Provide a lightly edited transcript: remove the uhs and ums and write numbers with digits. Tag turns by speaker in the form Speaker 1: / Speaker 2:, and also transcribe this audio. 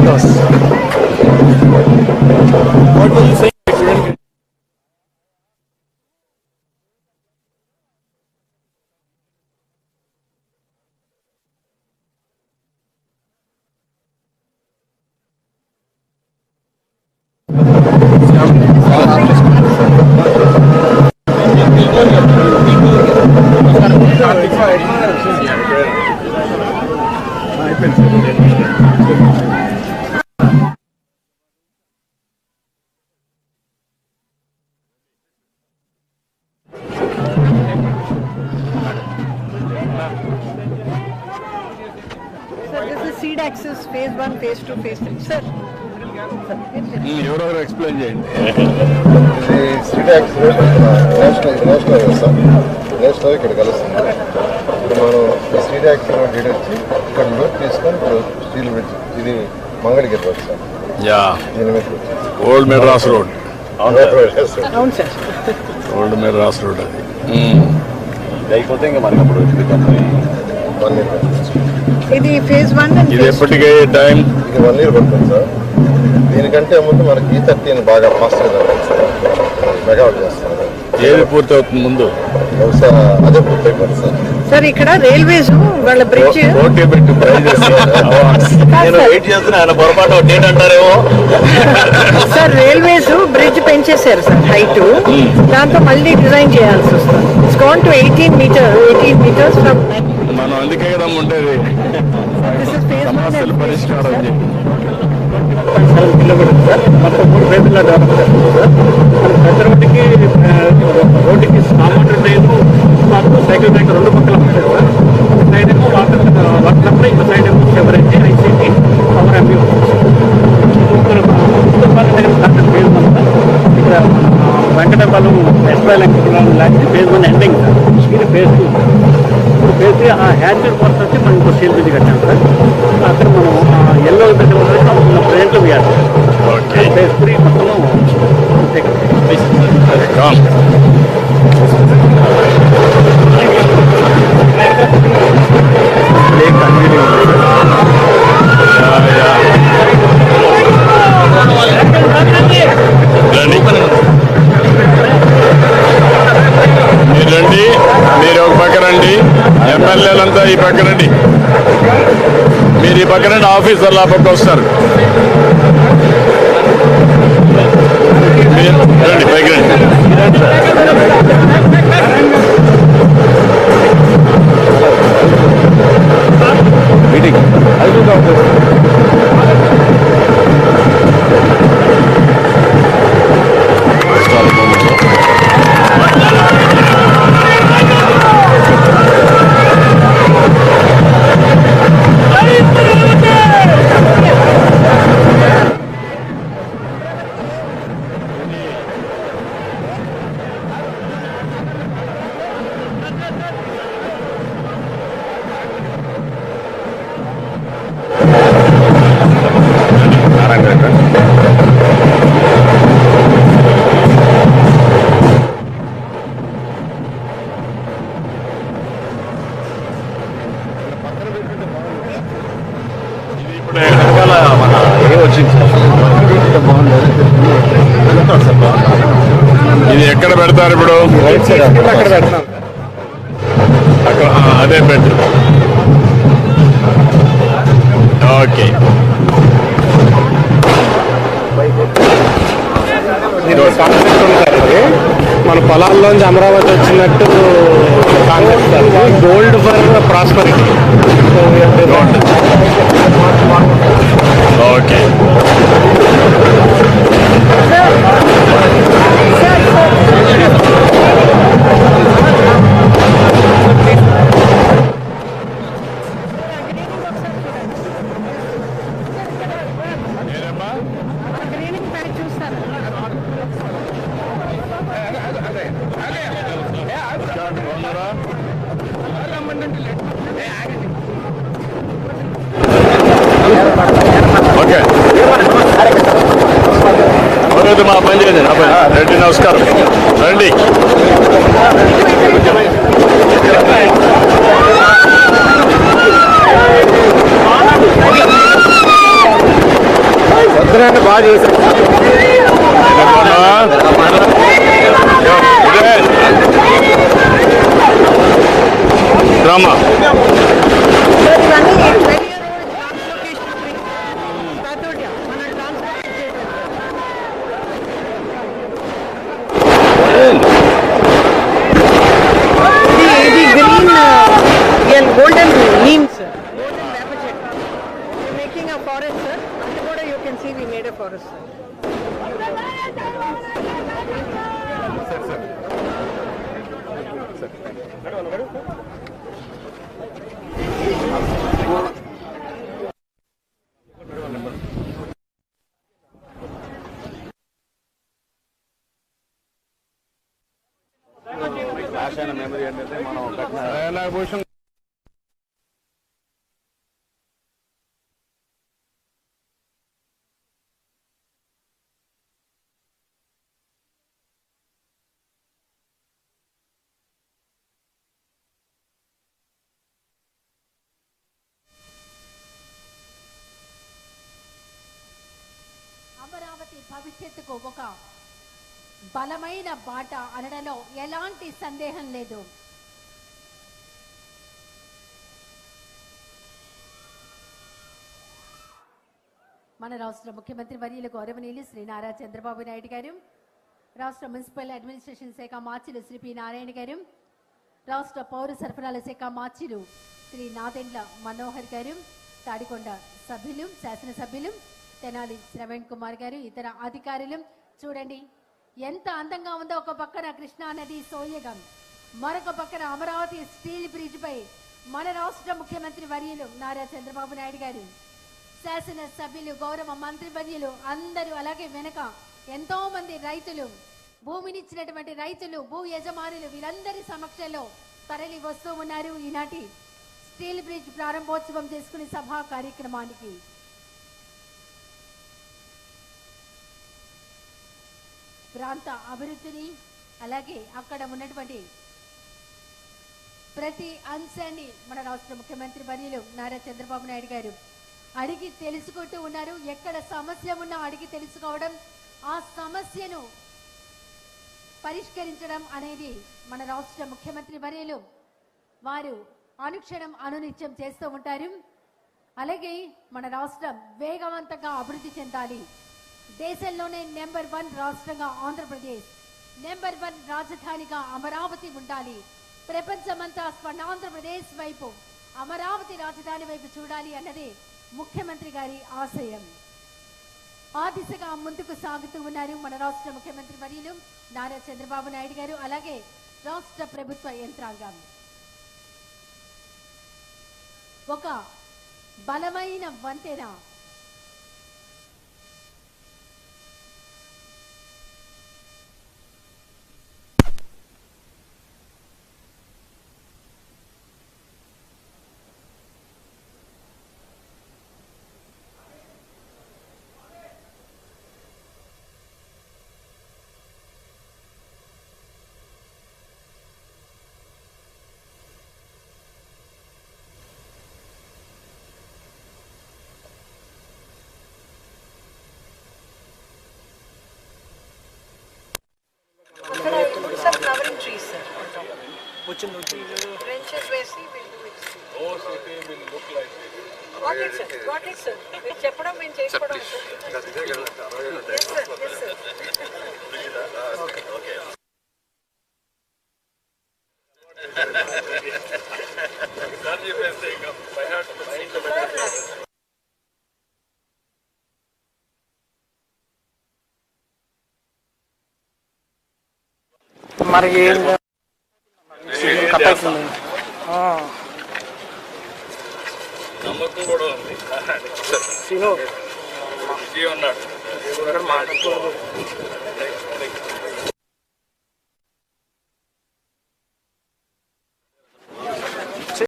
Speaker 1: goes. What were you saying?
Speaker 2: Seed access phase 1, phase 2, phase 3. Sir.
Speaker 1: ఎవరెవరు explain చేయండి.
Speaker 3: Seed axis national sir, national ఇక్కడ కలుస్తుంది. ఇప్పుడు మనం ఈ సీడ్ యాక్సిస్ వచ్చి ఇక్కడ లోడ్ తీసుకొని ఇప్పుడు స్టీల్ బ్రిడ్జ్ ఇది మంగళగిరి రోడ్ సార్.
Speaker 1: యా,
Speaker 3: దీని మీద
Speaker 1: ఓల్డ్ మెడ్రాస్ రోడ్.
Speaker 2: అవును సార్,
Speaker 1: ఓల్డ్ మెడ్రాస్ రోడ్ అది.
Speaker 3: అయిపోతే ఇంకా మనకి అప్పుడు 1 year
Speaker 2: ఇది ఫేజ్ 1
Speaker 1: ఇది ఎప్పటికే టైం
Speaker 3: ఇది 1 year పడుతుంది సార్. దీనికంటే ముందు మనకి E13 బాగా ఫాస్ట్గా జరుగుతుంది సార్. మెగావాట్ చేస్తున్నారు.
Speaker 1: ఏది పూర్తి అవుతుంది ముందు?
Speaker 3: బహుశా అదే పూర్తి అయిపోతుంది సార్.
Speaker 2: సార్ ఇక్కడ రైల్వేస్ వాళ్ళ బ్రిడ్జ్
Speaker 1: ఓకే పెట్టి
Speaker 2: నేను
Speaker 1: వెయిట్ చేస్తున్నా, ఆయన పొరపాటు డేట్ అంటారేమో.
Speaker 2: సార్ రైల్వేస్ బ్రిడ్జ్ పెంచేశారు సార్ హైట్, దాంతో మళ్ళీ డిజైన్ చేయాల్సి వస్తుంది. It's gone to 18 meters from.
Speaker 1: మనం అందుకే కదా ఉండేది సమస్యలు పరిష్కారం చెప్పి.
Speaker 4: 7 kilometers సార్. మొత్తం 3 ఫేజ్లో డెవలప్ చేస్తాం సార్. మన రోడ్డుకి సామాన్లు లేదు, మాకు సైకిల్ బ్రేక్ 2 పక్కల ఉంటాయి సార్. సైడ్ ఏమో వాటర్ ఇంకో సైడ్ ఏమో sewerage ICT power MB phase 1 sir. ఇక్కడ వెంకటపాలెం ఎస్పైల్ లాంటి ఫేజ్ 1 ఎండింగ్ సార్. ఇది ఫేజ్ 2. ఇప్పుడు ఫేజ్ 3 ఆ హ్యాచర్ కోర్స్ వచ్చి మనం ఇంకో స్టీల్ బ్రిడ్జ్ కట్టాం సార్. అక్కడ మనం ఎల్లో ప్రజెంట్లో వేయాలి. ఫేజ్ 3 మొత్తం
Speaker 1: మీరు రండి, మీరు ఒక పక్క రండి, ఎమ్మెల్యేలంతా ఈ పక్క రండి, మీరు ఈ పక్క రండి, ఆఫీసర్లు ఆ పక్క వస్తారు. రండి పైకి రండి. మీటింగ్ ఇది ఎక్కడ పెడతారు ఇప్పుడు?
Speaker 4: అక్కడ పెడతాం.
Speaker 1: అదే బెటర్. ఓకే,
Speaker 4: మన పొలాల్లోంచి అమరావతి వచ్చినట్టు concept sir. Gold for prosperity.
Speaker 1: Okay, okay. మా పని చేయండి. రెడ్డి నమస్కారం, రండి.
Speaker 4: అందరూ బాగా చేశారు.
Speaker 1: డ్రామా
Speaker 2: సార్ ఇవన్నీ 20-year-old ట్రాన్స్లోకేషన్ తాతోడియా మన ట్రాన్స్లోకేట్ చేయడం. ఇది గ్రీన్ గోల్డెన్ నీమ్స్, గోల్డెన్ వేప చెట్టు. Making a forest sir. అది కూడా you can see we made a forest sir.
Speaker 1: Memory ఏంటంటే మనం భూషణ్
Speaker 5: అమరావతి భవిష్యత్తుకు ఒక బలమైన బాట అనడంలో ఎలాంటి సందేహం లేదు. మన రాష్ట్ర ముఖ్యమంత్రి వర్యులు గౌరవనీయులు శ్రీ నారా చంద్రబాబు నాయుడు గారు, రాష్ట్ర మున్సిపల్ అడ్మినిస్ట్రేషన్ శాఖ మార్చిలు శ్రీ పి నారాయణ గారు, రాష్ట్ర పౌర సరఫరాల శాఖ మార్చిలు శ్రీ నాదెండ్ల మనోహర్ గారు, తాడికొండ సభ్యులు, శాసనసభ్యులు తెనాలి శ్రవణ్ కుమార్ గారు, ఇతర అధికారులు చూడండి ఎంత అందంగా ఉందో. ఒక పక్కన కృష్ణా నది సోయగం, మరొక పక్కన అమరావతి స్టీల్ బ్రిడ్జ్ పై మన రాష్ట్ర ముఖ్యమంత్రి వర్యులు నారా చంద్రబాబు నాయుడు గారు, శాసన సభ్యులు, గౌరవ మంత్రి వర్యులు అందరూ, అలాగే వెనక ఎంతో మంది రైతులు, భూమినిచ్చినటువంటి రైతులు, భూ యజమానులు వీరందరి సమక్షంలో తరలి వస్తూ ఉన్నారు ఈనాటి స్టీల్ బ్రిడ్జ్ ప్రారంభోత్సవం చేసుకునే సభా కార్యక్రమానికి. ప్రాంత అభివృద్ధిని అలాగే అక్కడ ఉన్నటువంటి ప్రతి అంశాన్ని మన రాష్ట్ర ముఖ్యమంత్రి వర్యులు నారా చంద్రబాబు నాయుడు గారు అడిగి తెలుసుకుంటూ ఉన్నారు. ఎక్కడ సమస్య ఉన్నా అడిగి తెలుసుకోవడం, ఆ సమస్యను పరిష్కరించడం అనేది మన రాష్ట్ర ముఖ్యమంత్రి వర్యులు వారు అనుక్షణం అనునిత్యం చేస్తూ ఉంటారు. అలాగే మన రాష్ట్రం వేగవంతంగా అభివృద్ధి చెందాలి, దేశంలోనే నెంబర్ 1 రాష్ట్రంగా ఆంధ్రప్రదేశ్, నెంబర్ 1 రాజధానిగా అమరావతి ఉండాలి, ప్రపంచమంతా స్వర్ణాంధ్రప్రదేశ్ వైపు, అమరావతి రాజధాని వైపు చూడాలి అన్నది ముఖ్యమంత్రి గారి ఆశయం. ఆ దిశగా ముందుకు సాగుతూ ఉన్నారు మన రాష్ట్ర ముఖ్యమంత్రి వర్యులు నారా చంద్రబాబు నాయుడు గారు, అలాగే రాష్ట్ర ప్రభుత్వ యంత్రాంగం. ఒక బలమైన వంతెన
Speaker 2: ఫ్లవరింగ్ ట్రీస్ సార్. ఫ్రెంచెస్ వేసి వాట్ ఇట్ సార్. మీరు చెప్పడం మేము చేసుకోవడం
Speaker 4: మరి
Speaker 1: నమ్మకం కూడా ఉంది.
Speaker 4: సీను
Speaker 1: ఉన్నాడు.